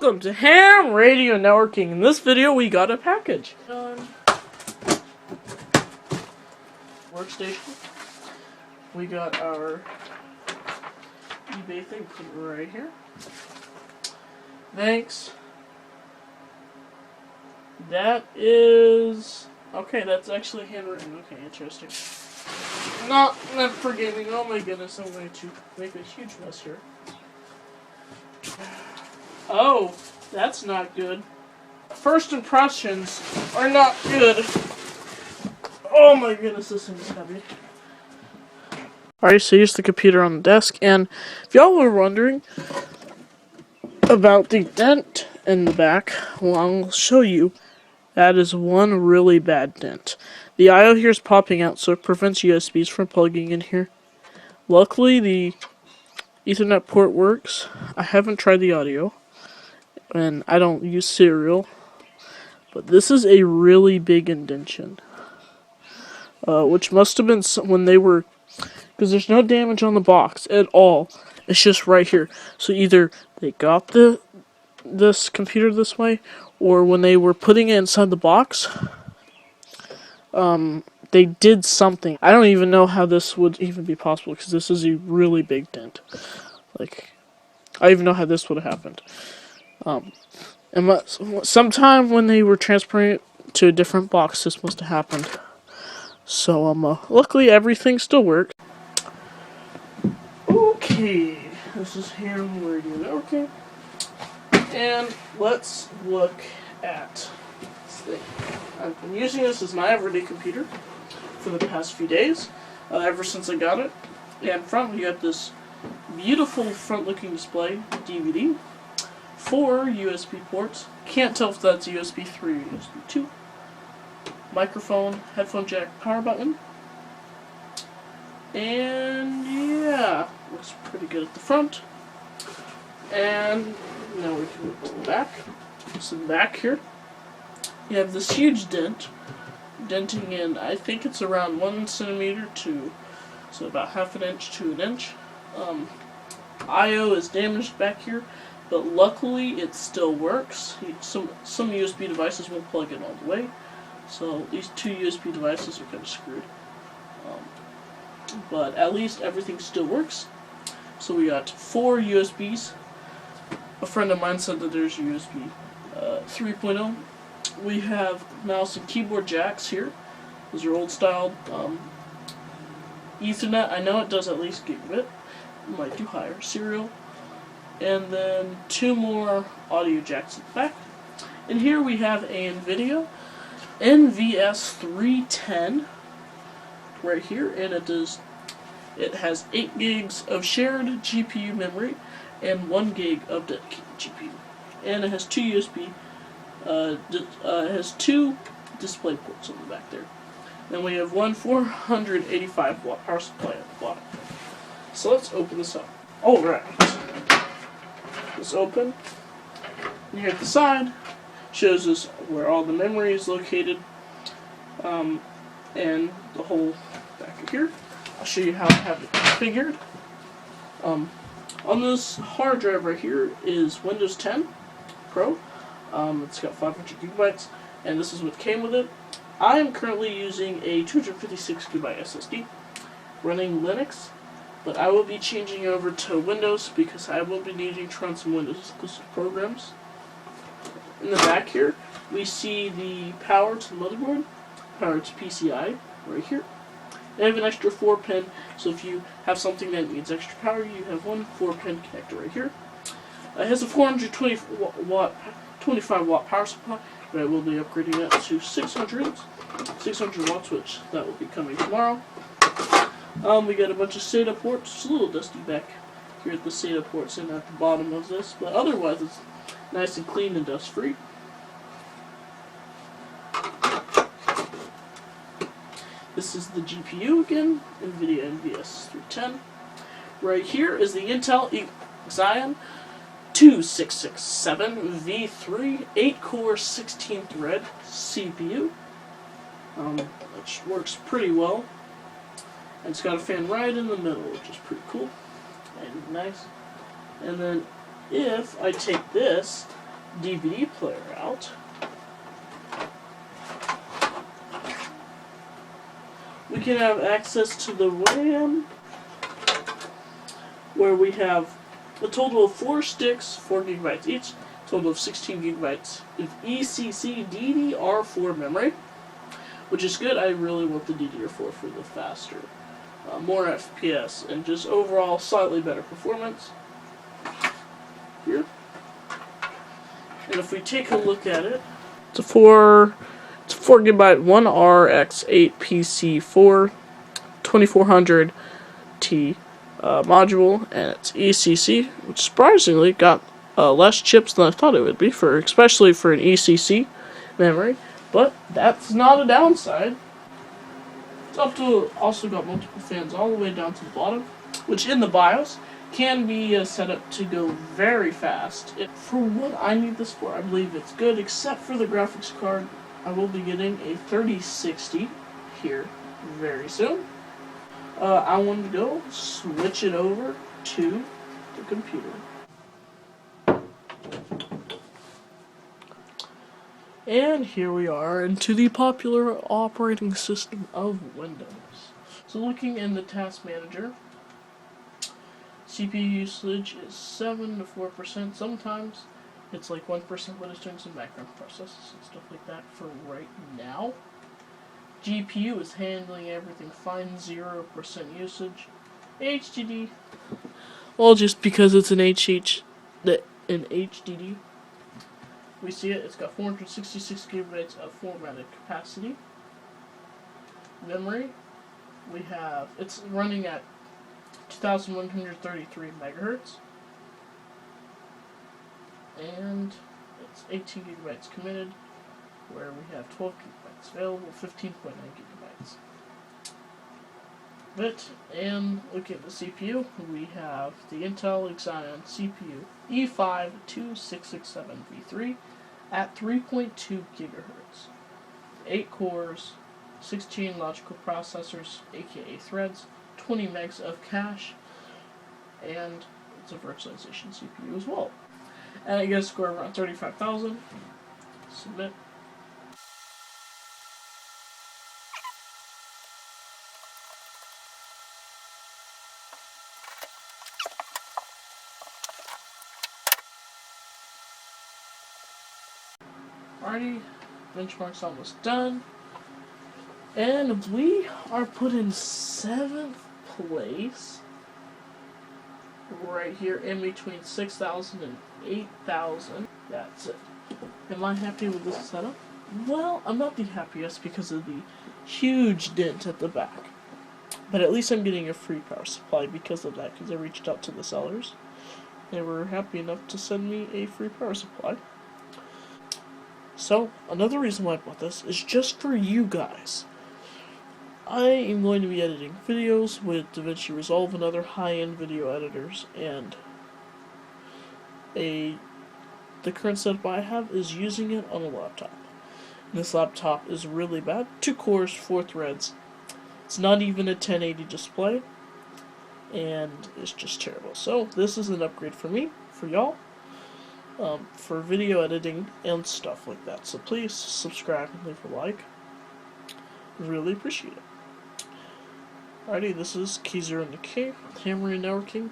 Welcome to Ham Radio Networking. In this video, we got a package. Workstation. We got our eBay thing right here. Thanks. That is... okay, that's actually handwritten. Okay, interesting. Not meant for gaming. Oh my goodness, I'm going to make a huge mess here. Oh, that's not good. First impressions are not good. Oh my goodness, this thing is heavy. Alright, so here's the computer on the desk, and if y'all were wondering about the dent in the back, well, I'll show you. That is one really bad dent. The I/O here is popping out, so it prevents USBs from plugging in here. Luckily, the Ethernet port works. I haven't tried the audio, and I don't use Serial, but this is a really big indentation. Which must have been when they were, because there's no damage on the box at all. It's just right here. So either they got this computer this way, or when they were putting it inside the box, they did something. I don't even know how this would even be possible, because this is a really big dent. Like, I don't even know how this would have happened. And sometime when they were transferring it to a different box, this must have happened. So, luckily everything still works. Okay, this is Ham Radio Networking. And let's look at this thing. I've been using this as my everyday computer for the past few days, ever since I got it. And front, we got this beautiful front-looking display DVD, 4 USB ports. Can't tell if that's USB 3 or USB 2. Microphone, headphone jack, power button. And yeah, looks pretty good at the front. And now we can go back. So back here, you have this huge dent, denting in, I think it's around 1 centimeter to, so about half an inch to an inch. I/O is damaged back here, but luckily it still works. Some USB devices won't plug in all the way, so these 2 USB devices are kind of screwed. But at least everything still works. So we got 4 USBs. A friend of mine said that there's USB 3.0. We have mouse and keyboard jacks here. Those are old style. Ethernet, I know it does at least gigabit. It might do higher. Serial. And then 2 more audio jacks at the back. And here we have a NVIDIA NVS310 right here, and it has 8 gigs of shared GPU memory and 1 gig of dedicated GPU. And it has 2 USB, it has 2 display ports on the back there. Then we have one 485 watt power supply at the bottom. So let's open this up. Alright. Let's open. And here at the side, shows us where all the memory is located. And the whole back of here. I'll show you how to have it configured. On this hard drive right here is Windows 10 Pro. It's got 500 gigabytes, and this is what came with it. I am currently using a 256 gigabyte SSD, running Linux, but I will be changing over to Windows because I will be needing to run some Windows exclusive programs. In the back here, we see the power to the motherboard, power to PCI right here. They have an extra 4-pin, so if you have something that needs extra power, you have one 4-pin connector right here. It has a 425 watt power supply, but I will be upgrading that to 600 watts, which that will be coming tomorrow. We got a bunch of SATA ports. It's a little dusty back here at the SATA ports and at the bottom of this, but otherwise it's nice and clean and dust free. This is the GPU again, NVIDIA NVS310. Right here is the Intel Xeon 2667 V3 8-core 16-thread CPU, which works pretty well. And it's got a fan right in the middle, which is pretty cool and nice. And then if I take this DVD player out, we can have access to the RAM, where we have a total of 4 sticks, 4 gigabytes each, total of 16 gigabytes of ECC DDR4 memory, which is good. I really want the DDR4 for the faster, more FPS, and just overall slightly better performance. Here. And if we take a look at it, it's a 4 gigabyte 1RX8PC4 2400T module, and it's ECC, which surprisingly got less chips than I thought it would be, especially for an ECC memory. But that's not a downside. It's also got multiple fans all the way down to the bottom, which in the BIOS can be set up to go very fast. For what I need this for, I believe it's good, except for the graphics card. I will be getting a 3060 here very soon. I wanted to go switch it over to the computer. And here we are into the popular operating system of Windows. So looking in the task manager, CPU usage is 7 to 4%. Sometimes it's like 1% when it's doing some background processes and stuff like that for right now. GPU is handling everything fine, 0% usage. HDD, well, just because it's an HDD, we see it's got 466 gigabytes of formatted capacity. Memory, it's running at 2133 megahertz, and it's 18 gigabytes committed, where we have 12 gigabytes available, 15.9 gigabytes. And looking at the CPU, we have the Intel Xeon CPU E5-2667V3 at 3.2 gigahertz, 8 cores, 16 logical processors, aka threads, 20 megs of cache, and it's a virtualization CPU as well. And I get a score of around 35,000. Submit. Alrighty, benchmark's almost done. And we are put in 7th place. Right here in between 6,000 and 8,000. That's it. Am I happy with this setup? Well, I'm not the happiest because of the huge dent at the back. But at least I'm getting a free power supply because of that, because I reached out to the sellers. They were happy enough to send me a free power supply. So, another reason why I bought this is just for you guys. I am going to be editing videos with DaVinci Resolve and other high-end video editors, and the current setup I have is using it on a laptop. And this laptop is really bad. 2 cores, 4 threads. It's not even a 1080 display, and it's just terrible. So this is an upgrade for me, for y'all, for video editing and stuff like that. So please subscribe and leave a like. Really appreciate it. Alrighty, this is Keyzer and the King, Hammering Networking.